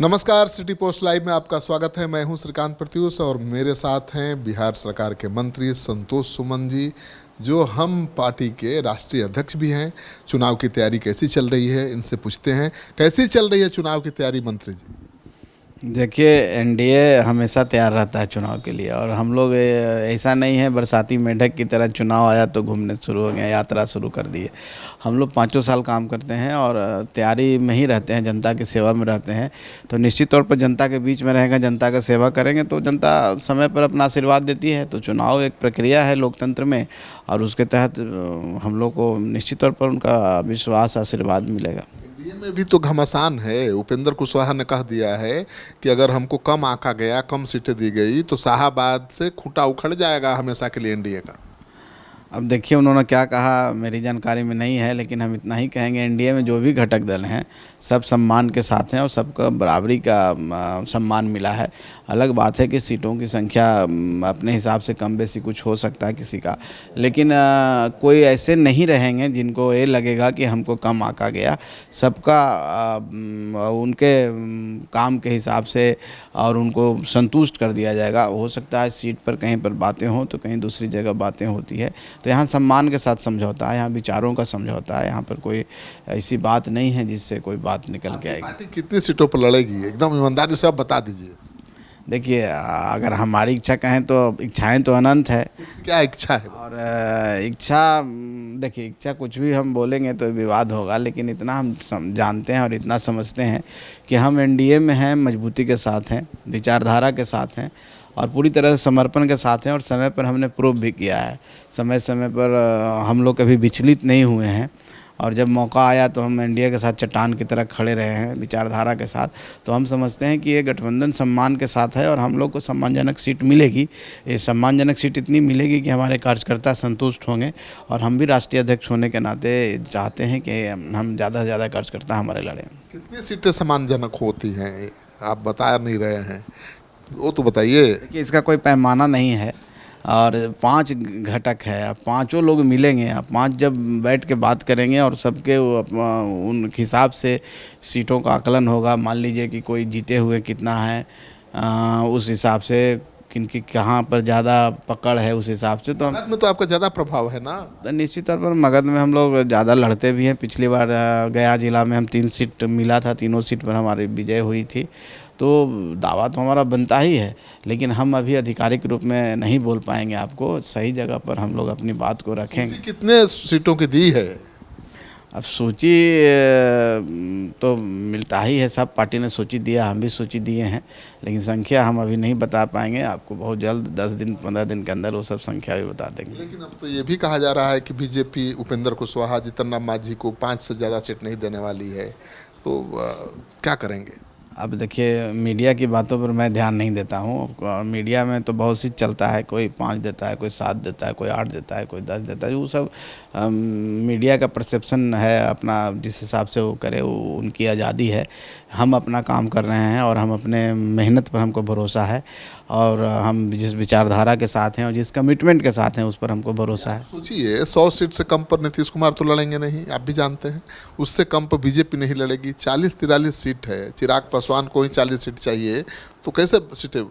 नमस्कार, city post live में आपका स्वागत है। मैं हूं श्रीकांत प्रत्युष और मेरे साथ हैं बिहार सरकार के मंत्री संतोष सुमन जी, जो हम पार्टी के राष्ट्रीय अध्यक्ष भी हैं। चुनाव की तैयारी कैसी चल रही है, इनसे पूछते हैं। कैसी चल रही है चुनाव की तैयारी मंत्री जी? देखिए, एनडीए हमेशा तैयार रहता है चुनाव के लिए, और हम लोग ऐसा नहीं है बरसाती मेंढक की तरह चुनाव आया तो घूमने शुरू हो गए, यात्रा शुरू कर दिए। हम लोग 5 साल काम करते हैं और तैयारी में ही रहते हैं, जनता की सेवा में रहते हैं। तो निश्चित तौर पर जनता के बीच में रहेंगे, जनता का सेवा करेंगे तो जनता समय पर अपना आशीर्वाद देती है। तो चुनाव एक प्रक्रिया है लोकतंत्र में, और उसके तहत हम लोग को निश्चित तौर पर उनका विश्वास आशीर्वाद मिलेगा। एनडीए में भी तो घमासान है। उपेंद्र कुशवाहा ने कह दिया है कि अगर हमको कम आंका गया, कम सीटें दी गई तो शाहाबाद से खूंटा उखड़ जाएगा हमेशा के लिए एनडीए का। अब देखिए उन्होंने क्या कहा मेरी जानकारी में नहीं है, लेकिन हम इतना ही कहेंगे, एनडीए में जो भी घटक दल हैं सब सम्मान के साथ हैं और सबका बराबरी का सम्मान मिला है। अलग बात है कि सीटों की संख्या अपने हिसाब से कम बेसी कुछ हो सकता है किसी का, लेकिन कोई ऐसे नहीं रहेंगे जिनको ये लगेगा कि हमको कम आंका गया। सबका उनके काम के हिसाब से और उनको संतुष्ट कर दिया जाएगा। हो सकता है सीट पर कहीं पर बातें हों तो कहीं दूसरी जगह बातें होती है, तो यहाँ सम्मान के साथ समझौता है, यहाँ विचारों का समझौता है। यहाँ पर कोई ऐसी बात नहीं है जिससे कोई बात निकल के आएगी। पार्टी कितनी सीटों पर लड़ेगी, एकदम ईमानदारी से आप बता दीजिए। देखिए, अगर हमारी इच्छा कहें तो इच्छाएं तो अनंत है। क्या इच्छा है? और इच्छा, देखिए इच्छा कुछ भी हम बोलेंगे तो विवाद होगा, लेकिन इतना हम जानते हैं और इतना समझते हैं कि हम एनडीए में हैं, मजबूती के साथ हैं, विचारधारा के साथ हैं और पूरी तरह से समर्पण के साथ हैं। और समय पर हमने प्रूव भी किया है, समय समय पर हम लोग कभी विचलित नहीं हुए हैं, और जब मौका आया तो हम एनडीए के साथ चट्टान की तरह खड़े रहे हैं विचारधारा के साथ। तो हम समझते हैं कि ये गठबंधन सम्मान के साथ है और हम लोग को सम्मानजनक सीट मिलेगी। ये सम्मानजनक सीट इतनी मिलेगी कि हमारे कार्यकर्ता संतुष्ट होंगे, और हम भी राष्ट्रीय अध्यक्ष होने के नाते चाहते हैं कि हम ज़्यादा से ज़्यादा कार्यकर्ता हमारे लड़ें। कितनी सीटें सम्मानजनक होती हैं, आप बता नहीं रहे हैं, वो तो बताइए। देखिए, इसका कोई पैमाना नहीं है और 5 घटक है। अब पाँचों लोग मिलेंगे, अब 5 जब बैठ के बात करेंगे और सबके उन हिसाब से सीटों का आकलन होगा। मान लीजिए कि कोई जीते हुए कितना है, उस हिसाब से किनकी कहाँ पर ज़्यादा पकड़ है, उस हिसाब से। तो मगध में तो आपका ज़्यादा प्रभाव है ना? निश्चित तौर पर मगध में हम लोग ज़्यादा लड़ते भी हैं। पिछली बार गया जिला में हम 3 सीट मिला था, तीनों सीट पर हमारी विजय हुई थी। तो दावा तो हमारा बनता ही है, लेकिन हम अभी आधिकारिक रूप में नहीं बोल पाएंगे आपको। सही जगह पर हम लोग अपनी बात को रखेंगे। कितने सीटों की दी है? अब सूची तो मिलता ही है, सब पार्टी ने सूची दिया, हम भी सूची दिए हैं, लेकिन संख्या हम अभी नहीं बता पाएंगे आपको। बहुत जल्द 10 दिन 15 दिन के अंदर वो सब संख्या भी बता देंगे। लेकिन अब तो ये भी कहा जा रहा है कि बीजेपी उपेंद्र कुशवाहा, जीतन राम मांझी को 5 से ज़्यादा सीट नहीं देने वाली है, तो क्या करेंगे? अब देखिए, मीडिया की बातों पर मैं ध्यान नहीं देता हूँ। मीडिया में तो बहुत सी चलता है, कोई 5 देता है, कोई 7 देता है, कोई 8 देता है, कोई 10 देता है। वो सब मीडिया का परसेप्शन है अपना, जिस हिसाब से वो करे, वो उनकी आज़ादी है। हम अपना काम कर रहे हैं और हम अपने मेहनत पर हमको भरोसा है, और हम जिस विचारधारा के साथ हैं और जिस कमिटमेंट के साथ हैं उस पर हमको भरोसा है। सोचिए, 100 सीट से कम पर नीतीश कुमार तो लड़ेंगे नहीं, आप भी जानते हैं। उससे कम पर बीजेपी नहीं लड़ेगी। 40-43 सीट है, चिराग पासवान को ही 40 सीट चाहिए, तो कैसे सीटें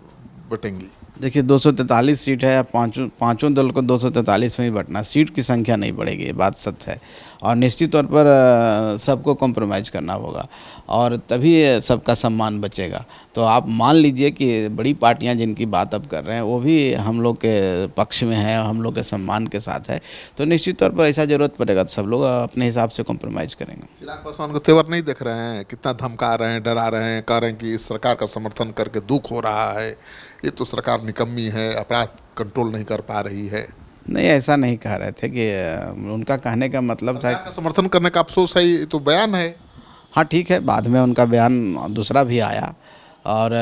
बटेंगी? देखिए, 243 सीट है, पाँचों दल को 243 में ही बंटना, सीट की संख्या नहीं बढ़ेगी, ये बात सत्य है। और निश्चित तौर पर सबको कॉम्प्रोमाइज़ करना होगा और तभी सबका सम्मान बचेगा। तो आप मान लीजिए कि बड़ी पार्टियां जिनकी बात अब कर रहे हैं वो भी हम लोग के पक्ष में है, हम लोग के सम्मान के साथ है। तो निश्चित तौर पर ऐसा ज़रूरत पड़ेगा तो सब लोग अपने हिसाब से कॉम्प्रोमाइज़ करेंगे। चिराग पासवान को तेवर नहीं देख रहे हैं? कितना धमका रहे हैं, डरा रहे हैं, कह रहे हैं कि इस सरकार का समर्थन करके दुख हो रहा है, ये तो सरकार निकम्मी है, अपराध कंट्रोल नहीं कर पा रही है। नहीं, ऐसा नहीं कह रहे थे कि उनका कहने का मतलब था समर्थन करने का अफसोस है, ये तो बयान है। हाँ ठीक है, बाद में उनका बयान दूसरा भी आया, और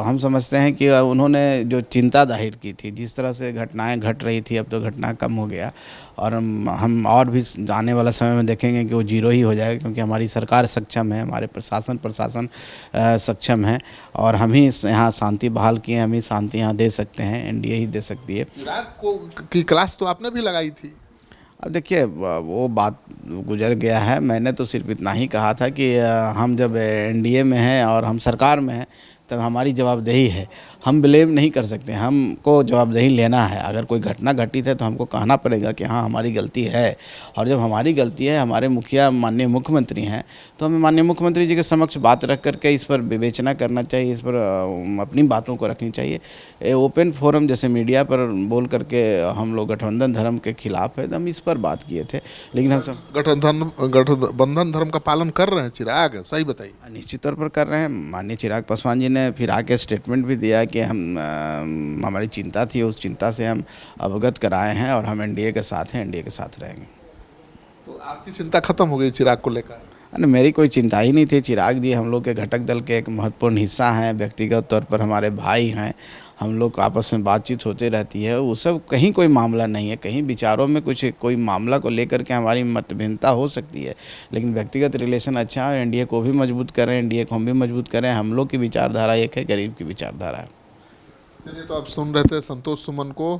हम समझते हैं कि उन्होंने जो चिंता जाहिर की थी, जिस तरह से घटनाएं घट रही थी, अब तो घटना कम हो गया, और हम और भी आने वाला समय में देखेंगे कि वो 0 ही हो जाएगा, क्योंकि हमारी सरकार सक्षम है, हमारे प्रशासन सक्षम है, और हम ही यहाँ शांति बहाल किए, हम ही शांति यहाँ दे सकते हैं, एनडीए ही दे सकती है। चिराग को की क्लास तो आपने भी लगाई थी। अब देखिए वो बात गुजर गया है। मैंने तो सिर्फ इतना ही कहा था कि हम जब एनडीए में हैं और हम सरकार में हैं तब हमारी जवाबदेही है। हम ब्लेम नहीं कर सकते, हमको जवाबदेही लेना है। अगर कोई घटना घटित है तो हमको कहना पड़ेगा कि हाँ हमारी गलती है, और जब हमारी गलती है, हमारे मुखिया माननीय मुख्यमंत्री हैं, तो हमें माननीय मुख्यमंत्री जी के समक्ष बात रख करके इस पर विवेचना करना चाहिए, इस पर अपनी बातों को रखनी चाहिए। ओपन फोरम जैसे मीडिया पर बोल करके हम लोग गठबंधन धर्म के खिलाफ है, तो हम इस पर बात किए थे। लेकिन हम सब गठबंधन धर्म का पालन कर रहे हैं चिराग, सही बताइए। निश्चित तौर पर कर रहे हैं। माननीय चिराग पासवान जी ने फिर आके स्टेटमेंट भी दिया कि हमारी चिंता थी, उस चिंता से हम अवगत कराए हैं और हम एनडीए के साथ हैं, एनडीए के साथ रहेंगे। तो आपकी चिंता खत्म हो गई चिराग को लेकर? अरे मेरी कोई चिंता ही नहीं थी। चिराग जी हम लोग के घटक दल के एक महत्वपूर्ण हिस्सा हैं, व्यक्तिगत तौर पर हमारे भाई हैं, हम लोग आपस में बातचीत होती रहती है। वो सब कहीं कोई मामला नहीं है, कहीं विचारों में कुछ कोई मामला को लेकर के हमारी मतभिन्नता हो सकती है, लेकिन व्यक्तिगत रिलेशन अच्छा है। एनडीए को भी मजबूत करें, एनडीए को हम भी मजबूत करें। हम लोग की विचारधारा एक है, गरीब की विचारधारा है। चलिए, तो आप सुन रहे थे संतोष सुमन को।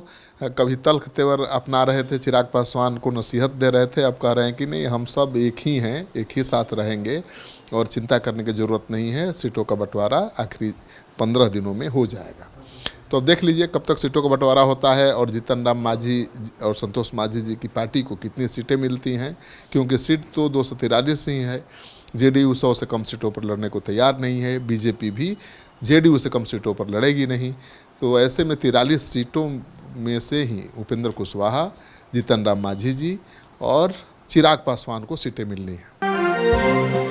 कभी तल्ख तेवर अपना रहे थे, चिराग पासवान को नसीहत दे रहे थे, अब कह रहे हैं कि नहीं हम सब एक ही हैं, एक ही साथ रहेंगे और चिंता करने की ज़रूरत नहीं है। सीटों का बंटवारा आखिरी 15 दिनों में हो जाएगा। तो अब देख लीजिए कब तक सीटों का बंटवारा होता है और जीतन राम मांझी और संतोष मांझी जी की पार्टी को कितनी सीटें मिलती हैं, क्योंकि सीट तो 243 ही है। जेडीयू 100 से कम सीटों पर लड़ने को तैयार नहीं है, बीजेपी भी जेडीयू से कम सीटों पर लड़ेगी नहीं। तो ऐसे में 43 सीटों में से ही उपेंद्र कुशवाहा, जीतन राम मांझी जी और चिराग पासवान को सीटें मिलनी हैं।